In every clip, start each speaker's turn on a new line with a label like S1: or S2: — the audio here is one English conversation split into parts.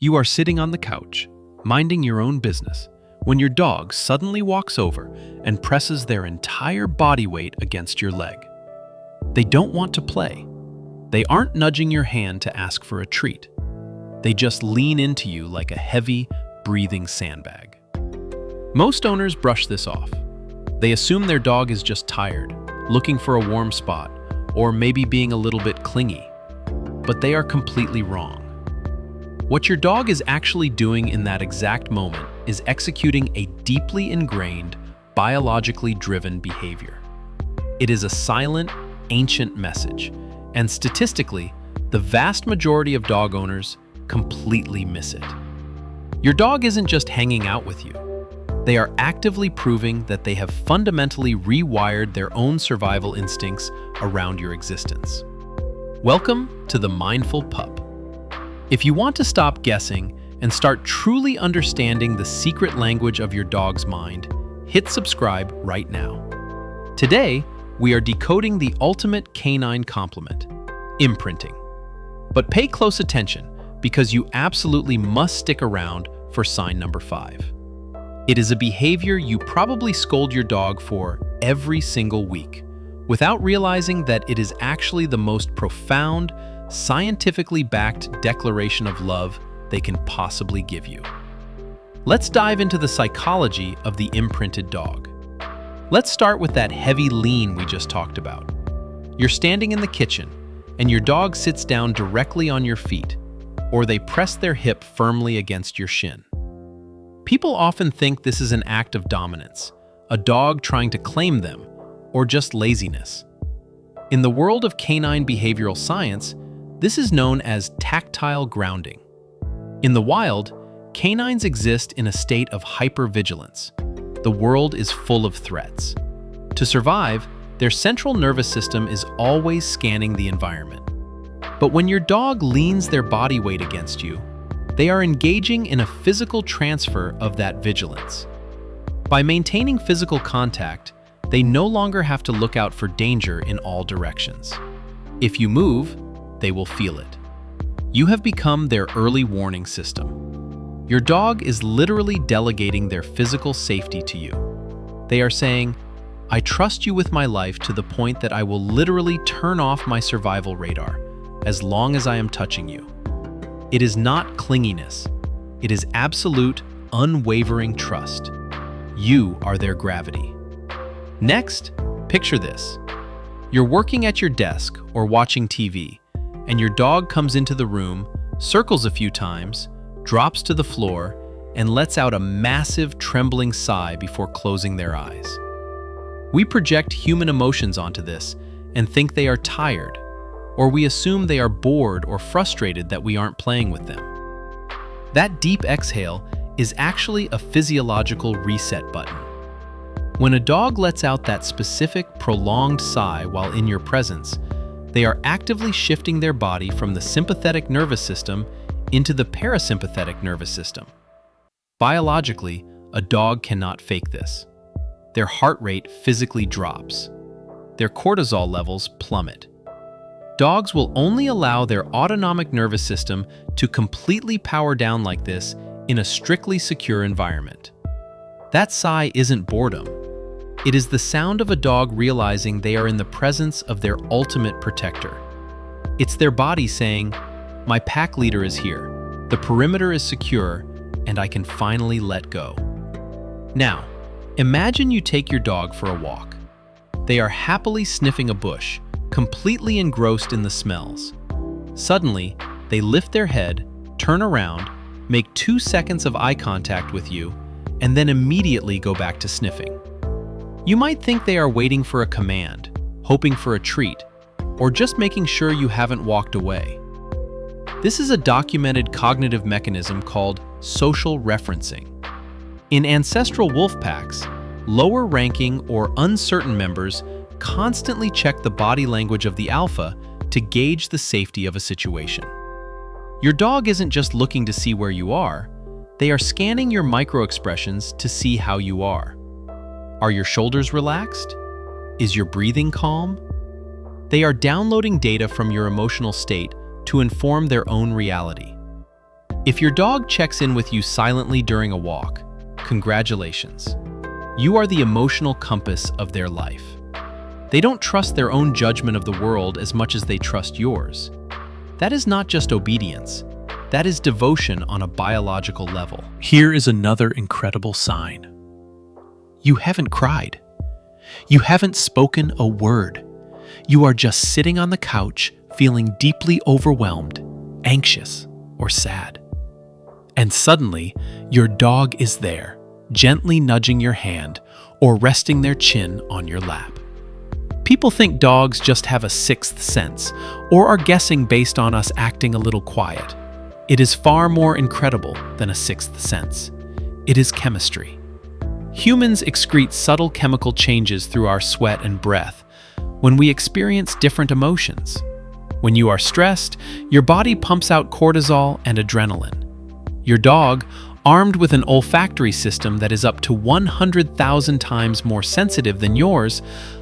S1: You are sitting on the couch, minding your own business, when your dog suddenly walks over and presses their entire body weight against your leg. They don't want to play. They aren't nudging your hand to ask for a treat. They just lean into you like a heavy, breathing sandbag. Most owners brush this off. They assume their dog is just tired, looking for a warm spot, or maybe being a little bit clingy. But they are completely wrong. What your dog is actually doing in that exact moment is executing a deeply ingrained, biologically driven behavior. It is a silent, ancient message, and statistically, the vast majority of dog owners completely miss it. Your dog isn't just hanging out with you. They are actively proving that they have fundamentally rewired their own survival instincts around your existence. Welcome to the Mindful Pup. If you want to stop guessing and start truly understanding the secret language of your dog's mind, hit subscribe right now. Today, we are decoding the ultimate canine compliment, imprinting. But pay close attention because you absolutely must stick around for sign number 5. It is a behavior you probably scold your dog for every single week, without realizing that it is actually the most profound, scientifically backed declaration of love they can possibly give you. Let's dive into the psychology of the imprinted dog. Let's start with that heavy lean we just talked about. You're standing in the kitchen, and your dog sits down directly on your feet, or they press their hip firmly against your shin. People often think this is an act of dominance, a dog trying to claim them, or just laziness. In the world of canine behavioral science, this is known as tactile grounding. In the wild, canines exist in a state of hypervigilance. The world is full of threats. To survive, their central nervous system is always scanning the environment. But when your dog leans their body weight against you, they are engaging in a physical transfer of that vigilance. By maintaining physical contact, they no longer have to look out for danger in all directions. If you move, they will feel it. You have become their early warning system. Your dog is literally delegating their physical safety to you. They are saying, "I trust you with my life to the point that I will literally turn off my survival radar as long as I am touching you." It is not clinginess. It is absolute, unwavering trust. You are their gravity. Next, picture this. You're working at your desk or watching TV, and your dog comes into the room, circles a few times, drops to the floor, and lets out a massive trembling sigh before closing their eyes. We project human emotions onto this and think they are tired, or we assume they are bored or frustrated that we aren't playing with them. That deep exhale is actually a physiological reset button. When a dog lets out that specific, prolonged sigh while in your presence, they are actively shifting their body from the sympathetic nervous system into the parasympathetic nervous system. Biologically, a dog cannot fake this. Their heart rate physically drops. Their cortisol levels plummet. Dogs will only allow their autonomic nervous system to completely power down like this in a strictly secure environment. That sigh isn't boredom. It is the sound of a dog realizing they are in the presence of their ultimate protector. It's their body saying, "My pack leader is here, the perimeter is secure, and I can finally let go." Now, imagine you take your dog for a walk. They are happily sniffing a bush, completely engrossed in the smells. Suddenly, they lift their head, turn around, make 2 seconds of eye contact with you, and then immediately go back to sniffing. You might think they are waiting for a command, hoping for a treat, or just making sure you haven't walked away. This is a documented cognitive mechanism called social referencing. In ancestral wolf packs, lower-ranking or uncertain members constantly check the body language of the alpha to gauge the safety of a situation. Your dog isn't just looking to see where you are, they are scanning your microexpressions to see how you are. Are your shoulders relaxed? Is your breathing calm? They are downloading data from your emotional state to inform their own reality. If your dog checks in with you silently during a walk, congratulations. You are the emotional compass of their life. They don't trust their own judgment of the world as much as they trust yours. That is not just obedience. That is devotion on a biological level. Here is another incredible sign. You haven't cried. You haven't spoken a word. You are just sitting on the couch, feeling deeply overwhelmed, anxious, or sad. And suddenly, your dog is there, gently nudging your hand or resting their chin on your lap. People think dogs just have a sixth sense or are guessing based on us acting a little quiet. It is far more incredible than a sixth sense. It is chemistry. Humans excrete subtle chemical changes through our sweat and breath when we experience different emotions. When you are stressed, your body pumps out cortisol and adrenaline. Your dog, armed with an olfactory system that is up to 100,000 times more sensitive than yours,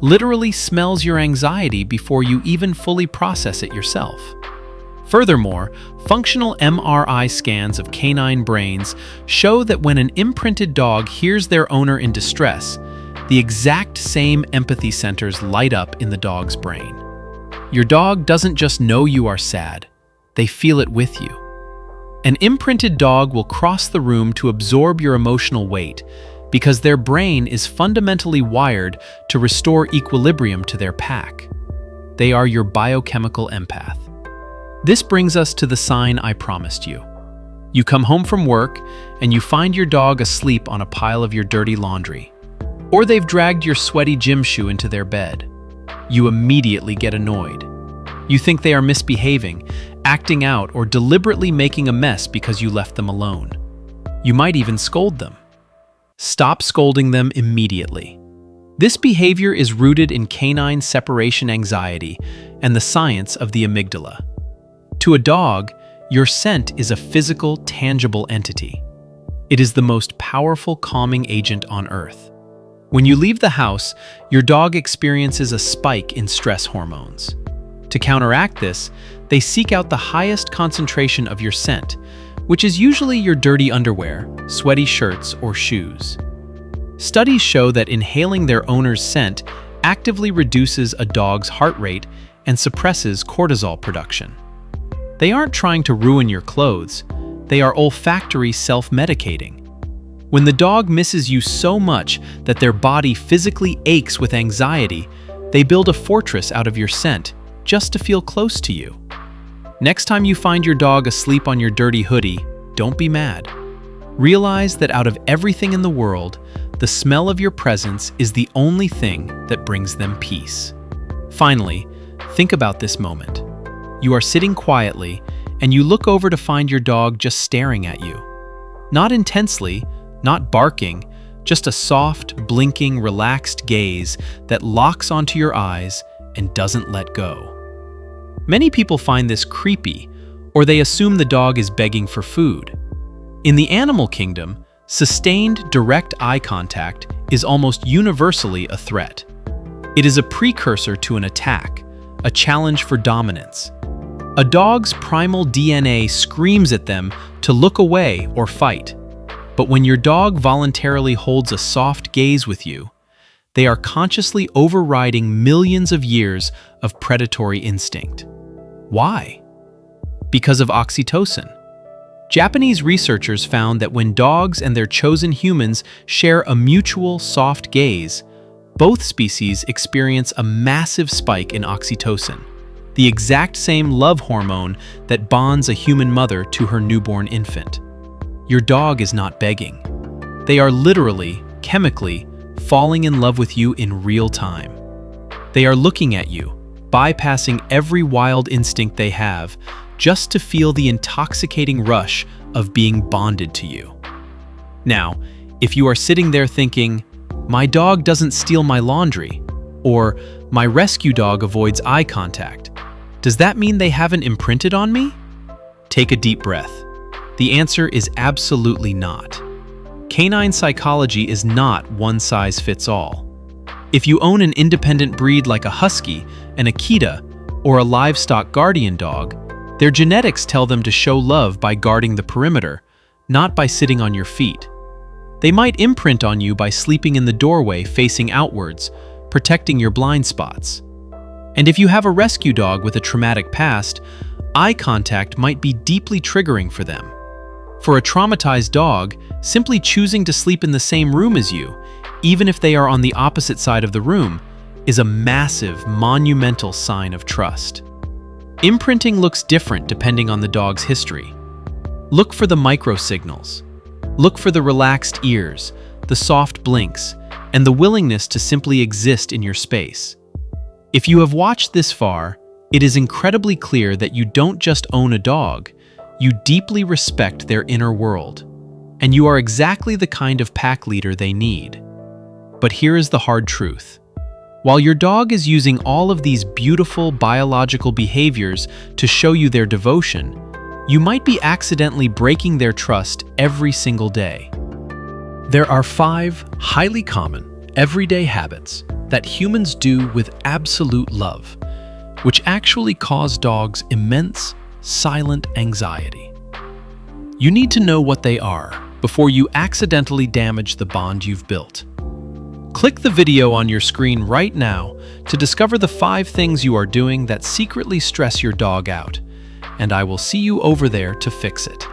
S1: literally smells your anxiety before you even fully process it yourself. Furthermore, functional MRI scans of canine brains show that when an imprinted dog hears their owner in distress, the exact same empathy centers light up in the dog's brain. Your dog doesn't just know you are sad, they feel it with you. An imprinted dog will cross the room to absorb your emotional weight because their brain is fundamentally wired to restore equilibrium to their pack. They are your biochemical empath. This brings us to the sign I promised you. You come home from work and you find your dog asleep on a pile of your dirty laundry. Or they've dragged your sweaty gym shoe into their bed. You immediately get annoyed. You think they are misbehaving, acting out, or deliberately making a mess because you left them alone. You might even scold them. Stop scolding them immediately. This behavior is rooted in canine separation anxiety and the science of the amygdala. To a dog, your scent is a physical, tangible entity. It is the most powerful calming agent on Earth. When you leave the house, your dog experiences a spike in stress hormones. To counteract this, they seek out the highest concentration of your scent, which is usually your dirty underwear, sweaty shirts, or shoes. Studies show that inhaling their owner's scent actively reduces a dog's heart rate and suppresses cortisol production. They aren't trying to ruin your clothes, they are olfactory self-medicating. When the dog misses you so much that their body physically aches with anxiety, they build a fortress out of your scent just to feel close to you. Next time you find your dog asleep on your dirty hoodie, don't be mad. Realize that out of everything in the world, the smell of your presence is the only thing that brings them peace. Finally, think about this moment. You are sitting quietly, and you look over to find your dog just staring at you. Not intensely, not barking, just a soft, blinking, relaxed gaze that locks onto your eyes and doesn't let go. Many people find this creepy, or they assume the dog is begging for food. In the animal kingdom, sustained direct eye contact is almost universally a threat. It is a precursor to an attack, a challenge for dominance. A dog's primal DNA screams at them to look away or fight. But when your dog voluntarily holds a soft gaze with you, they are consciously overriding millions of years of predatory instinct. Why? Because of oxytocin. Japanese researchers found that when dogs and their chosen humans share a mutual soft gaze, both species experience a massive spike in oxytocin, the exact same love hormone that bonds a human mother to her newborn infant. Your dog is not begging. They are literally, chemically, falling in love with you in real time. They are looking at you, bypassing every wild instinct they have, just to feel the intoxicating rush of being bonded to you. Now, if you are sitting there thinking, "My dog doesn't steal my laundry," or "My rescue dog avoids eye contact," does that mean they haven't imprinted on me? Take a deep breath. The answer is absolutely not. Canine psychology is not one size fits all. If you own an independent breed like a husky, an Akita, or a livestock guardian dog, Their genetics tell them to show love by guarding the perimeter, not by sitting on your feet. They might imprint on you by sleeping in the doorway facing outwards, protecting your blind spots. And if you have a rescue dog with a traumatic past, eye contact might be deeply triggering for them. For a traumatized dog, simply choosing to sleep in the same room as you, even if they are on the opposite side of the room, is a massive, monumental sign of trust. Imprinting looks different depending on the dog's history. Look for the micro-signals. Look for the relaxed ears, the soft blinks, and the willingness to simply exist in your space. If you have watched this far, it is incredibly clear that you don't just own a dog, you deeply respect their inner world, and you are exactly the kind of pack leader they need. But here is the hard truth. While your dog is using all of these beautiful biological behaviors to show you their devotion, you might be accidentally breaking their trust every single day. There are 5 highly common, everyday habits that humans do with absolute love, which actually cause dogs immense, silent anxiety. You need to know what they are before you accidentally damage the bond you've built. Click the video on your screen right now to discover the 5 things you are doing that secretly stress your dog out, and I will see you over there to fix it.